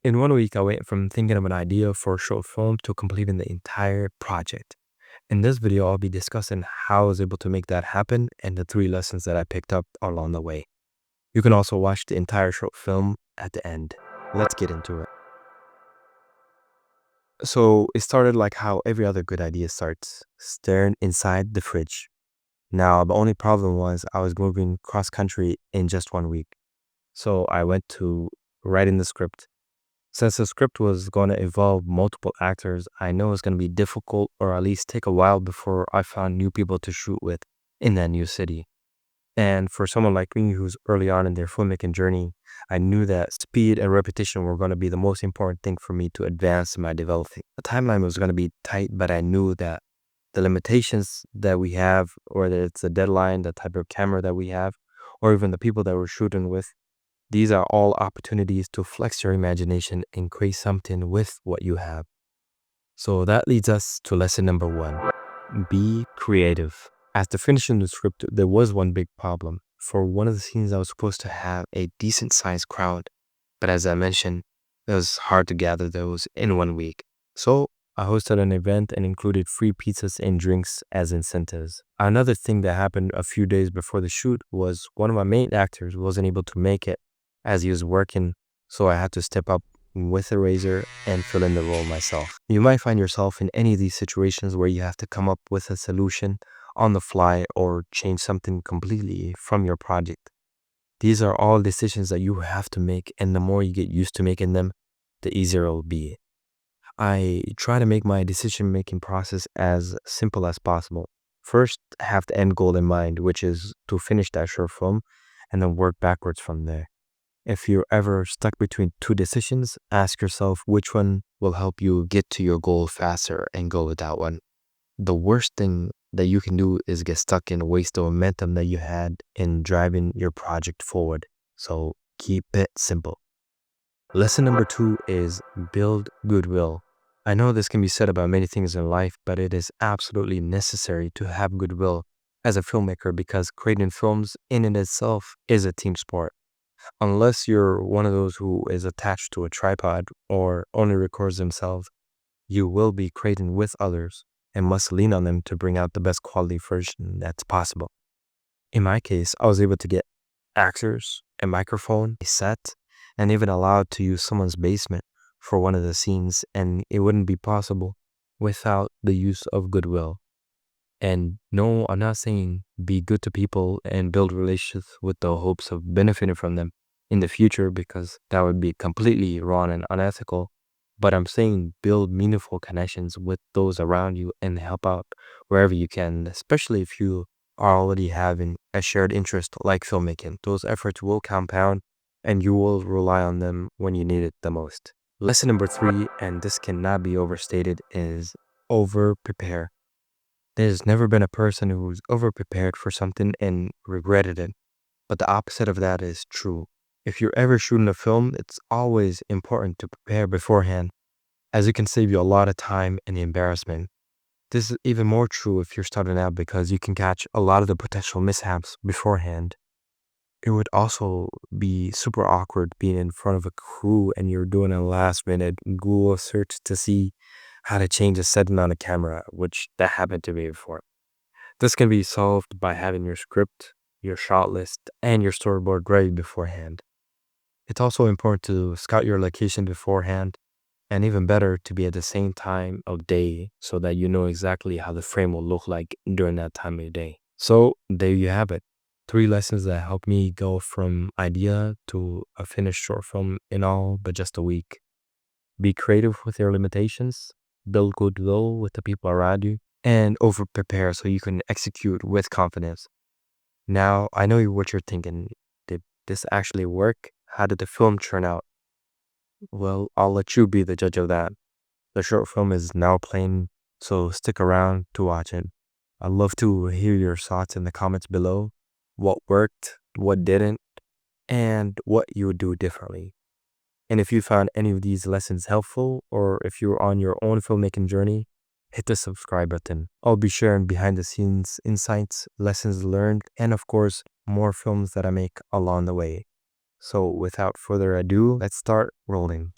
In 1 week, I went from thinking of an idea for a short film to completing the entire project. In this video, I'll be discussing how I was able to make that happen and the 3 lessons that I picked up along the way. You can also watch the entire short film at the end. Let's get into it. So it started like how every other good idea starts, staring inside the fridge. Now, the only problem was I was moving cross country in just 1 week. So I went to writing the script. Since the script was going to involve multiple actors, I know it's going to be difficult or at least take a while before I found new people to shoot with in that new city. And for someone like me who's early on in their filmmaking journey, I knew that speed and repetition were going to be the most important thing for me to advance in my developing. The timeline was going to be tight, but I knew that the limitations that we have, whether it's the deadline, the type of camera that we have, or even the people that we're shooting with, these are all opportunities to flex your imagination and create something with what you have. So that leads us to lesson number 1. Be creative. After finishing the script, there was one big problem. For one of the scenes, I was supposed to have a decent sized crowd, but as I mentioned, it was hard to gather those in 1 week. So I hosted an event and included free pizzas and drinks as incentives. Another thing that happened a few days before the shoot was one of my main actors wasn't able to make it as he was working, so I had to step up with a razor and fill in the role myself. You might find yourself in any of these situations where you have to come up with a solution on the fly or change something completely from your project. These are all decisions that you have to make, and the more you get used to making them, the easier it will be. I try to make my decision-making process as simple as possible. First, have the end goal in mind, which is to finish that short film, and then work backwards from there. If you're ever stuck between 2 decisions, ask yourself which one will help you get to your goal faster and go with that one. The worst thing that you can do is get stuck and waste the momentum that you had in driving your project forward. So keep it simple. Lesson number 2 is build goodwill. I know this can be said about many things in life, but it is absolutely necessary to have goodwill as a filmmaker because creating films in and itself is a team sport. Unless you're one of those who is attached to a tripod or only records themselves, you will be creating with others and must lean on them to bring out the best quality version that's possible. In my case, I was able to get actors, a microphone, a set, and even allowed to use someone's basement for one of the scenes, and it wouldn't be possible without the use of goodwill. And no, I'm not saying be good to people and build relationships with the hopes of benefiting from them in the future, because that would be completely wrong and unethical. But I'm saying build meaningful connections with those around you and help out wherever you can, especially if you are already having a shared interest like filmmaking. Those efforts will compound and you will rely on them when you need it the most. Lesson number 3, and this cannot be overstated, is over-prepare. There's never been a person who's over-prepared for something and regretted it, but the opposite of that is true. If you're ever shooting a film, it's always important to prepare beforehand, as it can save you a lot of time and embarrassment. This is even more true if you're starting out because you can catch a lot of the potential mishaps beforehand. It would also be super awkward being in front of a crew and you're doing a last minute Google search to see how to change a setting on a camera, which that happened to me before. This can be solved by having your script, your shot list, and your storyboard ready beforehand. It's also important to scout your location beforehand, and even better to be at the same time of day so that you know exactly how the frame will look like during that time of day. So there you have it. 3 lessons that helped me go from idea to a finished short film in all but just a week. Be creative with your limitations, build goodwill with the people around you, and over-prepare so you can execute with confidence. Now, I know what you're thinking. Did this actually work? How did the film turn out? Well, I'll let you be the judge of that. The short film is now playing, so stick around to watch it. I'd love to hear your thoughts in the comments below. What worked, what didn't, and what you would do differently. And if you found any of these lessons helpful, or if you're on your own filmmaking journey, hit the subscribe button. I'll be sharing behind the scenes insights, lessons learned, and of course, more films that I make along the way. So without further ado, let's start rolling.